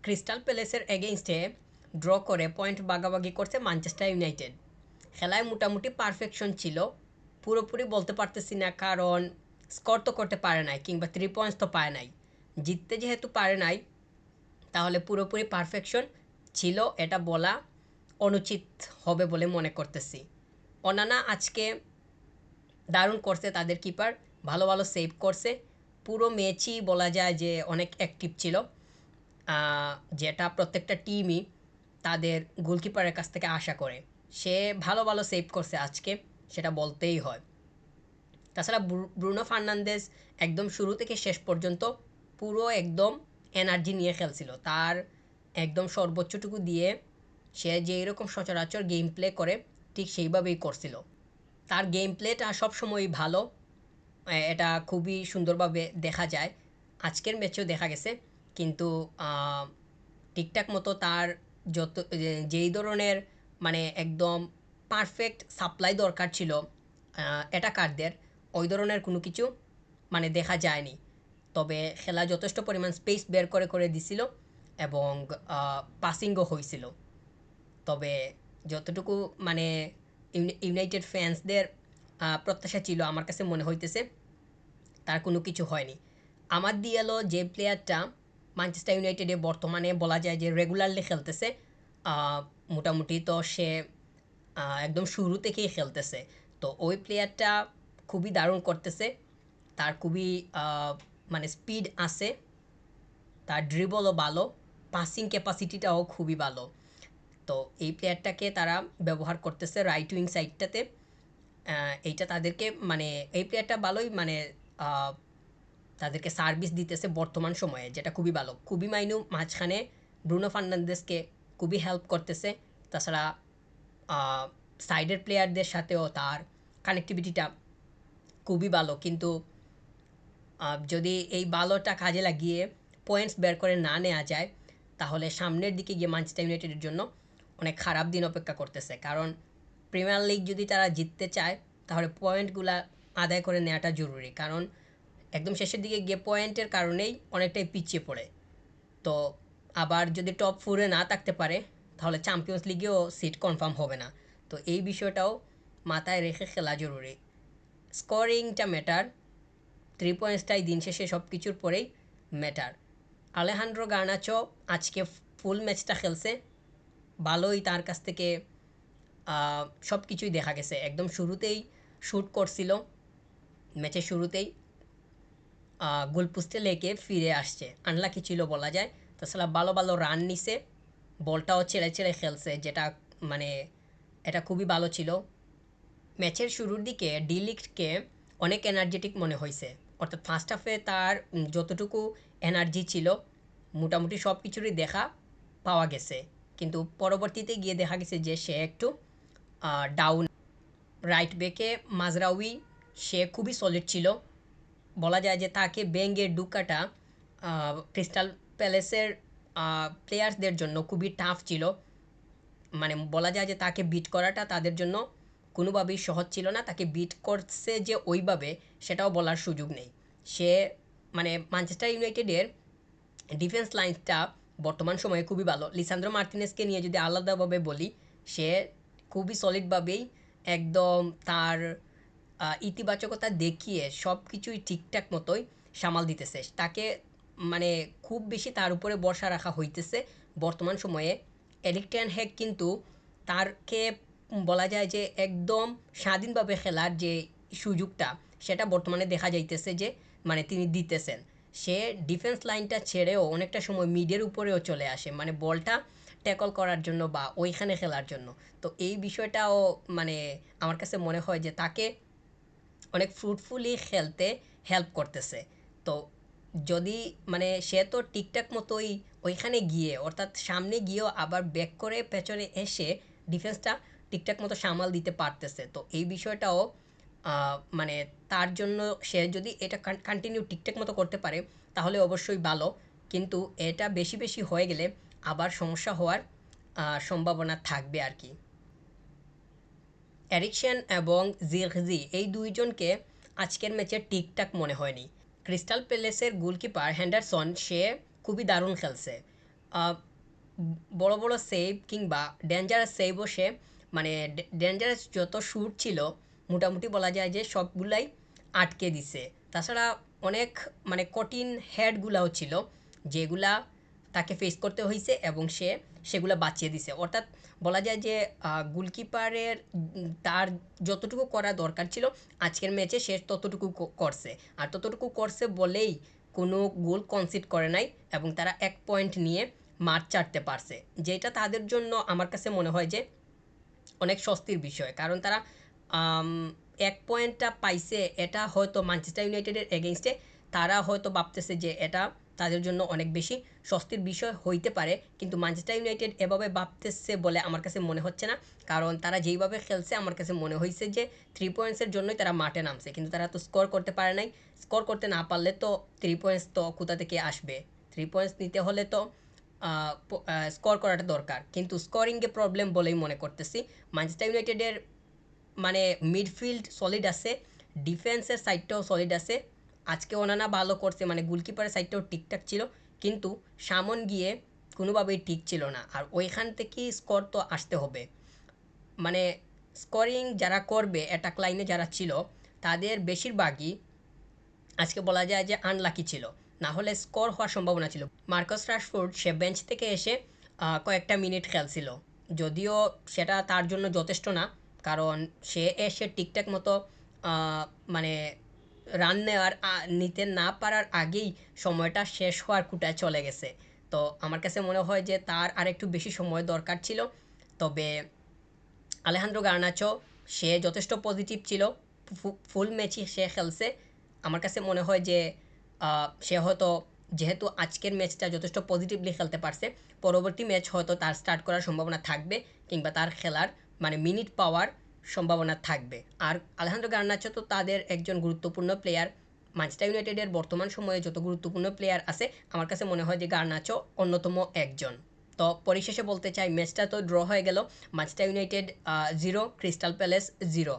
Crystal প্যালেসের এগেইনস্টে draw করে point ভাগাভাগি করছে ম্যানচেস্টার ইউনাইটেড। খেলায় মোটামুটি পারফেকশন ছিল, পুরোপুরি বলতে পারতেছি না, কারণ স্কোর তো করতে পারে নাই, কিংবা 3 পয়েন্টস তো পায় নাই। জিততে যেহেতু পারে নাই, তাহলে পুরোপুরি পারফেকশন ছিল এটা বলা অনুচিত হবে বলে মনে করতেছি। অনানা আজকে দারুণ করছে, তাদের কিপার ভালো ভালো সেভ করছে। পুরো ম্যাচই বলা যায় যে অনেক অ্যাক্টিভ ছিল, যেটা প্রত্যেকটা টিমই তাদের গোলকিপারের কাছ থেকে আশা করে। সে ভালো ভালো সেভ করছে আজকে, সেটা বলতেই হয়। তাছাড়া ব্রুনো ফার্নান্দেজ একদম শুরু থেকে শেষ পর্যন্ত পুরো একদম এনার্জি নিয়ে খেলছিল, তার একদম সর্বোচ্চটুকু দিয়ে সে যেই রকম সচরাচর গেম প্লে করে ঠিক সেইভাবেই করছিল। তার গেম প্লেটা সবসময়ই ভালো, এটা খুবই সুন্দরভাবে দেখা যায়, আজকের ম্যাচেও দেখা গেছে। কিন্তু ঠিকঠাক মতো তার যত যেই ধরনের মানে একদম পারফেক্ট সাপ্লাই দরকার ছিল অ্যাটাকারদের, ওই ধরনের কোনো কিছু মানে দেখা যায়নি। তবে খেলা যথেষ্ট পরিমাণ স্পেস বের করে করে দিছিল, এবং পাসিংও হয়েছিল। তবে যতটুকু মানে ইউনাইটেড ফ্যান্সদের প্রত্যাশা ছিল, আমার কাছে মনে হইতেছে তার কোনো কিছু হয়নি। আমার দিয়ালো যে প্লেয়ারটা ম্যানচেস্টার ইউনাইটেডে বর্তমানে বলা যায় যে রেগুলারলি খেলতেছে, মোটামুটি তো সে একদম শুরু থেকেই খেলতেছে, তো ওই প্লেয়ারটা খুবই দারুণ করতেছে। তার খুবই মানে স্পিড আছে, তার ড্রিবলও ভালো, পাসিং ক্যাপাসিটিটাও খুবই ভালো। তো এই প্লেয়ারটাকে তারা ব্যবহার করতেছে রাইট উইং সাইডটাতে। এইটা তাদেরকে মানে এই প্লেয়ারটা ভালোই মানে আহ, তাদেরকে সার্ভিস দিতেছে বর্তমান সময়ে, যেটা খুবই ভালো। খুবই মাইনু মাঝখানে ব্রুনো ফার্নান্দেসকে খুবই হেল্প করতেছে। তাছাড়া সাইডের প্লেয়ারদের সাথেও তার কানেক্টিভিটিটা খুবই ভালো। কিন্তু যদি এই ভালোটা কাজে লাগিয়ে পয়েন্টস বের করে না নেওয়া যায়, তাহলে সামনের দিকে গিয়ে ম্যানচেস্টার ইউনাইটেডের জন্য অনেক খারাপ দিন অপেক্ষা করতেছে। কারণ প্রিমিয়ার লিগ যদি তারা জিততে চায়, তাহলে পয়েন্টগুলা আদায় করে নেওয়াটা জরুরি। কারণ একদম শেষের দিকে গিয়ে পয়েন্টের কারণেই অনেকটাই পিছিয়ে পড়ে। তো আবার যদি টপ ফোরে না থাকতে পারে, তাহলে চ্যাম্পিয়ন্স লিগেও সিট কনফার্ম হবে না। তো এই বিষয়টাও মাথায় রেখে খেলা জরুরি। স্কোরিংটা ম্যাটার, 3 পয়েন্টসটাই দিন শেষে সব কিছুর পরেই ম্যাটার। আলেহান্দ্রো গার্নাচো আজকে ফুল ম্যাচটা খেলছে, ভালোই তার কাছ থেকে সব কিছুই দেখা গেছে। একদম শুরুতেই শ্যুট করছিল, ম্যাচের শুরুতেই গোলপোস্টে লেগে ফিরে আসছে, আনলাকি ছিল বলা যায়। তাছাড়া ভালো ভালো রান নিছে, বলটাও ছেড়ে ছেড়ে খেলছে, যেটা মানে এটা খুবই ভালো ছিল। ম্যাচের শুরুর দিকে ডিলিক্টকে অনেক এনার্জেটিক মনে হয়েছে, অর্থাৎ ফার্স্ট হাফে তার যতটুকু এনার্জি ছিল মোটামুটি সব কিছুরই দেখা পাওয়া গেছে। কিন্তু পরবর্তীতে গিয়ে দেখা গেছে যে সে একটু ডাউন। রাইট ব্যাকে মাজরাউই, সে খুবই সলিড ছিল। বলা যায় যে তাকে ব্যাঙ্গে ঢুকাটা ক্রিস্টাল প্যালেসের প্লেয়ার্সদের জন্য খুবই টাফ ছিল। মানে বলা যায় যে তাকে বিট করাটা তাদের জন্য কোনোভাবেই সহজ ছিল না। তাকে বিট করছে যে ওইভাবে, সেটাও বলার সুযোগ নেই। সে মানে ম্যানচেস্টার ইউনাইটেডের ডিফেন্স লাইনটা বর্তমান সময়ে খুবই ভালো। লিসান্দ্রো মার্টিনেসকে নিয়ে যদি আলাদাভাবে বলি, সে খুবই সলিডভাবেই একদম তার ইতিবাচকতা দেখিয়ে সব কিছুই ঠিকঠাক মতোই সামাল দিতেছে। তাকে মানে খুব বেশি তার উপরে ভরসা রাখা হইতেছে বর্তমান সময়ে। এরিক টেন হ্যাগ কিন্তু তারকে বলা যায় যে একদম স্বাধীনভাবে খেলার যে সুযোগটা, সেটা বর্তমানে দেখা যাইতেছে যে মানে তিনি দিতেছেন। সে ডিফেন্স লাইনটা ছেড়েও অনেকটা সময় মিডের উপরেও চলে আসে, মানে বলটা ট্যাকল করার জন্য বা ওইখানে খেলার জন্য। তো এই বিষয়টাও মানে আমার কাছে মনে হয় যে তাকে অনেক ফ্রুটফুলি খেলতে হেল্প করতেছে। তো যদি মানে সে তো ঠিকঠাক মতোই ওইখানে গিয়ে, অর্থাৎ সামনে গিয়েও আবার ব্যাক করে পেছনে এসে ডিফেন্সটা ঠিকঠাক মতো সামাল দিতে পারতেছে। তো এই বিষয়টাও মানে তার জন্য সে যদি এটা কন্টিনিউ ঠিকঠাক মতো করতে পারে, তাহলে অবশ্যই ভালো। কিন্তু এটা বেশি বেশি হয়ে গেলে আবার সমস্যা হওয়ার সম্ভাবনা থাকবে আর কি। এরিকসেন এবং জিরকজি এই দুইজনকে আজকের ম্যাচে ঠিকঠাক মনে হয়নি। ক্রিস্টাল প্যালেসের গোলকিপার হ্যান্ডারসন, সে খুবই দারুণ খেলছে। আহ, বড় বড় সেভ কিংবা ডেঞ্জারাস সেভও সে মানে ডেঞ্জারাস যত শ্যুট ছিল মোটামুটি বলা যায় যে সবগুলাই আটকে দিছে। তাছাড়া অনেক মানে কঠিন হেডগুলাও ছিল যেগুলা তাকে ফেস করতে হয়েছে এবং সে সেগুলা বাঁচিয়ে দিছে। অর্থাৎ বলা যায় যে গোলকিপারের তার যতটুকু করা দরকার ছিল আজকের ম্যাচে সে ততটুকু করছে। আর ততটুকু করছে বলেই কোনো গোল কনসিড করে নাই এবং তারা ১ পয়েন্ট নিয়ে মাঠ ছাড়তে পারছে। যেটা তাদের জন্য আমার কাছে মনে হয় যে অনেক স্বস্তির বিষয়। কারণ তারা আম ১ পয়েন্টটা পাইছে, এটা হয়তো ম্যানচেস্টার ইউনাইটেডের এগেইনস্টে তারা হয়তো ভাবতেছে যে এটা তাদের জন্য অনেক বেশি স্বস্তির বিষয় হইতে পারে। কিন্তু ম্যানচেস্টার ইউনাইটেড এভাবে ভাবতেছে বলে আমার কাছে মনে হচ্ছে না। কারণ তারা যেইভাবে খেলছে আমার কাছে মনে হইছে যে 3 পয়েন্টসের জন্যই তারা মাঠে নামছে। কিন্তু তারা তো স্কোর করতে পারে নাই। স্কোর করতে না পারলে তো 3 পয়েন্টস তো কোথা থেকে আসবে? 3 পয়েন্টস নিতে হলে তো স্কোর করাটা দরকার। কিন্তু স্কোরিংয়ে প্রবলেম বলেই মনে করতেছি। ম্যানচেস্টার ইউনাইটেডের মানে মিডফিল্ড সলিড আছে, ডিফেন্সের সাইডটাও সলিড আছে। আজকে ওনানা ভালো করছে, মানে গোলকিপারের সাইডটাও ঠিকঠাক ছিল। কিন্তু সামন গিয়ে কোনোভাবেই ঠিক ছিল না। আর ওইখান থেকেই স্কোর তো আসতে হবে। মানে স্কোরিং যারা করবে অ্যাটাক লাইনে যারা ছিল তাদের বেশিরভাগই আজকে বলা যায় যে আনলাকি ছিল। না হলে স্কোর হওয়ার সম্ভাবনা ছিল। মার্কাস রাশফোর্ড সে বেঞ্চ থেকে এসে কয়েকটা মিনিট খেলছিল। যদিও সেটা তার জন্য যথেষ্ট না। কারণ সে এসে ঠিকঠাক মতো আহ, মানে রান নেওয়ার নিতে না পারার আগেই সময়টা শেষ হওয়ার কুটায় চলে গেছে। তো আমার কাছে মনে হয় যে তার আরেকটু বেশি সময় দরকার ছিল। তবে আলেহান্দ্রো গার্নাচো সে যথেষ্ট পজিটিভ ছিল। ফুল ম্যাচই সে খেলছে। আমার কাছে মনে হয় যে সে হয়তো যেহেতু আজকের ম্যাচটা যথেষ্ট পজিটিভলি খেলতে পারছে, পরবর্তী ম্যাচ হয়তো তার স্টার্ট করার সম্ভাবনা থাকবে কিংবা তার খেলার মানে মিনিট পাওয়ার সম্ভাবনা থাকবে। আর আলেহান্দ্রো গার্নাচো তো তাদের একজন গুরুত্বপূর্ণ প্লেয়ার। ম্যানচেস্টার ইউনাইটেডের বর্তমান সময়ে যত গুরুত্বপূর্ণ প্লেয়ার আছে আমার কাছে মনে হয় যে গার্নাচো অন্যতম একজন। তো পরিশেষে বলতে চাই ম্যাচটা তো ড্র হয়ে গেল। Manchester United 0, crystal palace 0।